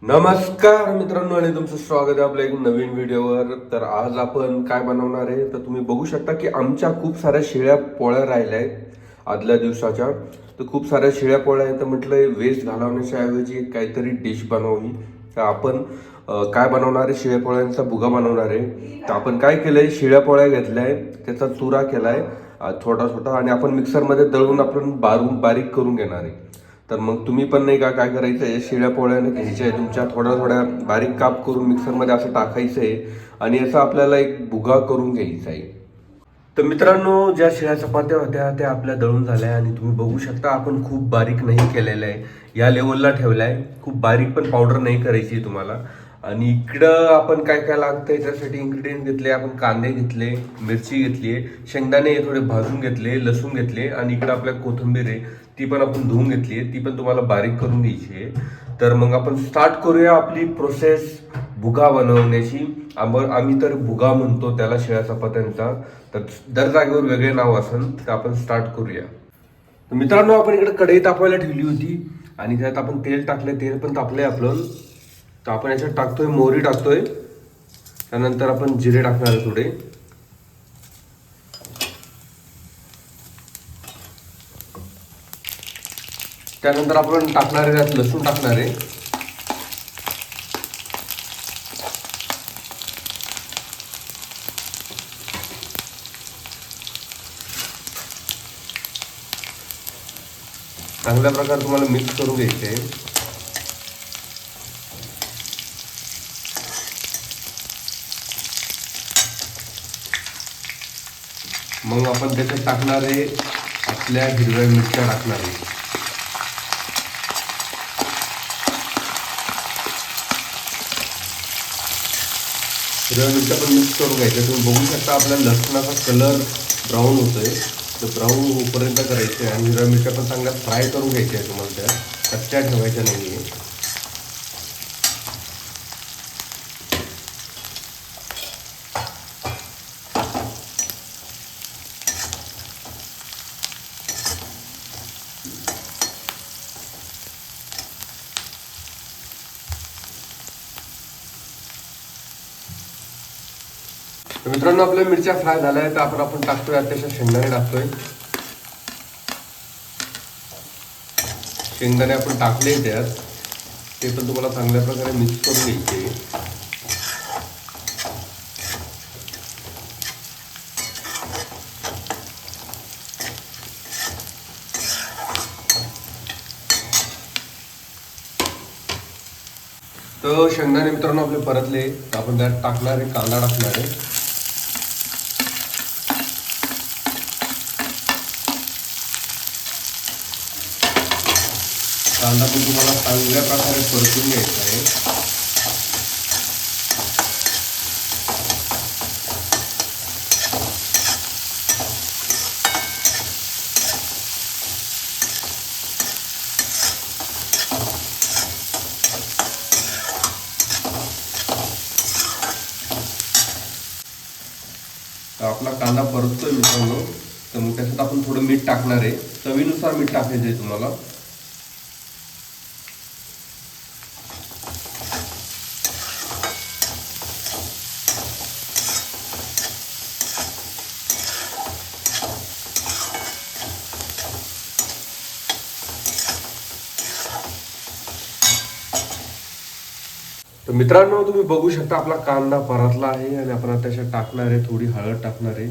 नमस्कार मित्रांनो आणि तुमचं स्वागत आहे आपल्या एक नवीन व्हिडिओवर. तर आज आपण काय बनवणार आहे तर तुम्ही बघू शकता की आमच्या खूप साऱ्या शिळ्या पोळ्या राहिल्या आहेत आदल्या दिवसाच्या. तर खूप साऱ्या शिळ्या पोळ्या आहेत तर म्हटलं वेस्ट घालवण्याच्या ऐवजी एक काहीतरी डिश बनवावी. तर आपण काय बनवणार आहे, शिळ्या पोळ्यांचा भुगा बनवणार आहे. तर आपण काय केलंय, शिळ्या पोळ्या घेतल्याय, त्याचा चुरा केलाय छोटा छोटा, आणि आपण मिक्सरमध्ये दळून आपण बारीक करून घेणार आहे. तर मग तुम्ही पण नाही का काय करायचं आहे, शिळ्या पोळ्याने घ्यायच्या आहे तुमच्या, थोड्या थोड्या बारीक काप करून मिक्सरमध्ये असं टाकायचं आहे आणि याचा आपल्याला एक भुगा करून घ्यायचा आहे. तर मित्रांनो, ज्या शिळ्या चपात्या होत्या त्या आपल्या दळून झाल्या आणि तुम्ही बघू शकता आपण खूप बारीक नाही केलेलं आहे, या लेवलला ठेवला आहे. खूप बारीक पण पावडर नाही करायची तुम्हाला. आणि इकडं आपण काय काय लागतंय त्यासाठी इन्ग्रेडियंट घेतले. आपण कांदे घेतले, मिरची घेतली, शेंगदाणे थोडे भाजून घेतले, लसूण घेतले, आणि इकडं आपल्या कोथिंबीर आहे, ती पण आपण धुवून घेतली आहे, ती पण तुम्हाला बारीक करून घ्यायची आहे. तर मग आपण स्टार्ट करूया आपली प्रोसेस भुगा बनवण्याची. आम्ही तर भुगा म्हणतो त्याला शिळ्या चपात्यांचा. तर दर जागेवर वेगळे नाव असेल, तर आपण स्टार्ट करूया. तर मित्रांनो, आपण इकडे कढई तापवायला ठेवली होती आणि त्यात आपण तेल टाकले, तेल पण तापलंय आपलं. तर आपण याच्यात टाकतोय मोहरी, टाकतोय त्यानंतर आपण जिरे टाकणार आहे थोडे. त्यानंतर आपण टाकणार आहे त्यात लसूण टाकणार आहे. चांगल्या प्रकारे तुम्हाला मिक्स करून घ्यायचे आहे. मग आपण त्याच्यात टाकणार आहे आपल्या हिरव्या मिरच्या टाकणार आहे. हिरव्या मिरच्या पण मिक्स करून घ्यायच्या. तुम्ही बघू शकता आपल्या लसणाचा कलर ब्राऊन होतोय, तर ब्राऊन होईपर्यंत करायचे. आणि हिरव्या मिरच्या पण चांगल्या फ्राय करून घ्यायच्या आहे तुम्हाला, त्या कच्च्या ठेवायच्या नाही आहे. तर मित्रांनो, आपल्या मिरच्या फ्राय झाल्या आहेत, तर आपण टाकतोय अत्याशा शेंगदाणे टाकतोय. शेंगदाणे आपण टाकले त्यात, ते पण तुम्हाला चांगल्या प्रकारे मिक्स करून घ्यायचे. तर शेंगदाणे मित्रांनो आपले परतले, तर आपण त्यात टाकणार आहे, कांदा टाकणार आहे. कांदा पण तुम्हाला चांगल्या प्रकारे परतून घ्यायचा आहे. तर आपला कांदा परततोय मित्रांनो, तर मग त्याच्यात आपण थोडं मीठ टाकणार आहे. चवीनुसार मीठ टाकायचं आहे तुम्हाला. तर मित्रांनो, तुम्ही बघू शकता आपला कांदा परतला आहे आणि आपण आता त्याच्यात टाकणार आहे थोडी हळद टाकणार आहे.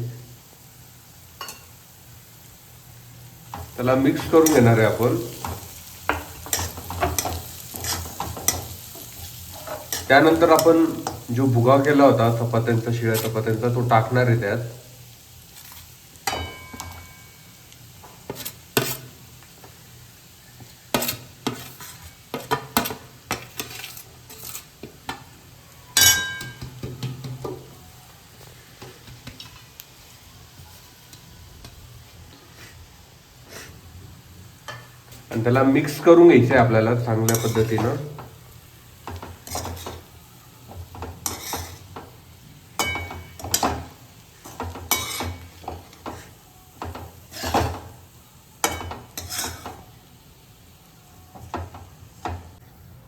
त्याला मिक्स करून घेणार आहे आपण. त्यानंतर आपण जो भुगा केला होता चपात्यांचा, शिळ्या चपात्यांचा, तो टाकणार आहे त्यात. आणि त्याला मिक्स करून घ्यायचं आहे आपल्याला चांगल्या पद्धतीनं.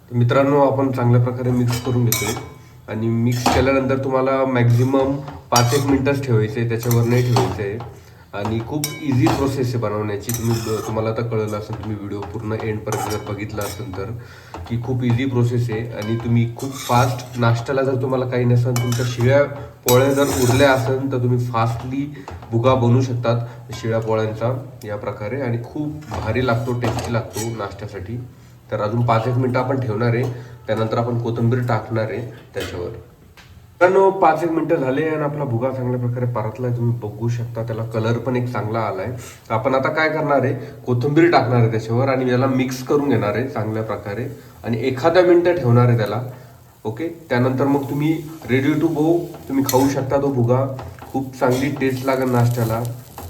तर मित्रांनो, आपण चांगल्या प्रकारे मिक्स करून घेतोय आणि मिक्स केल्यानंतर तुम्हाला मॅक्झिमम 5-1 मिनिटच ठेवायचं आहे, त्याच्यावर नाही ठेवायचं आहे. आणि खूप इझी प्रोसेस आहे बनवण्याची. तुम्हाला आता कळलं असेल, तुम्ही व्हिडिओ पूर्ण एंडपर्यंत जर बघितला असेल तर, की खूप इझी प्रोसेस आहे. आणि तुम्ही खूप फास्ट नाश्त्याला जर तुम्हाला काही नसेल, तुमच्या शिळ्या पोळ्या जर उरल्या असेल तर तुम्ही फास्टली भुगा बनवू शकतात शिळ्या पोळ्यांचा या प्रकारे. आणि खूप भारी लागतो, टेस्टी लागतो नाश्त्यासाठी. तर अजून 5-1 मिनिटं आपण ठेवणार आहे, त्यानंतर आपण कोथिंबीर टाकणार आहे त्याच्यावर. पण 5-1 मिनिटं झाले आणि आपला भुगा चांगल्या प्रकारे परतलाय, तुम्ही बघू शकता. त्याला कलर पण एक चांगला आलाय. आपण आता काय करणार आहे, कोथिंबीर टाकणार आहे त्याच्यावर आणि याला मिक्स करून घेणार आहे चांगल्या प्रकारे आणि एखाद्या मिनिटं ठेवणार आहे त्याला. ओके, त्यानंतर मग तुम्ही रेडी टू गो, तुम्ही खाऊ शकता तो भुगा. खूप चांगली टेस्ट लागेल नाश्त्याला.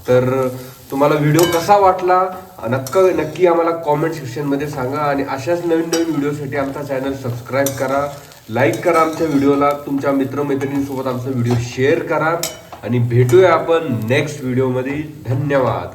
तर तुम्हाला व्हिडिओ कसा वाटला नक्की आम्हाला कॉमेंट सेक्शनमध्ये सांगा. आणि अशाच नवीन नवीन व्हिडिओसाठी आमचा चॅनल सबस्क्राईब करा, लाईक करा आमच्या व्हिडिओला, तुमच्या मित्रमैत्रिणींसोबत आमचा व्हिडिओ शेअर करा. आणि भेटूया आपण नेक्स्ट व्हिडिओमध्ये. धन्यवाद.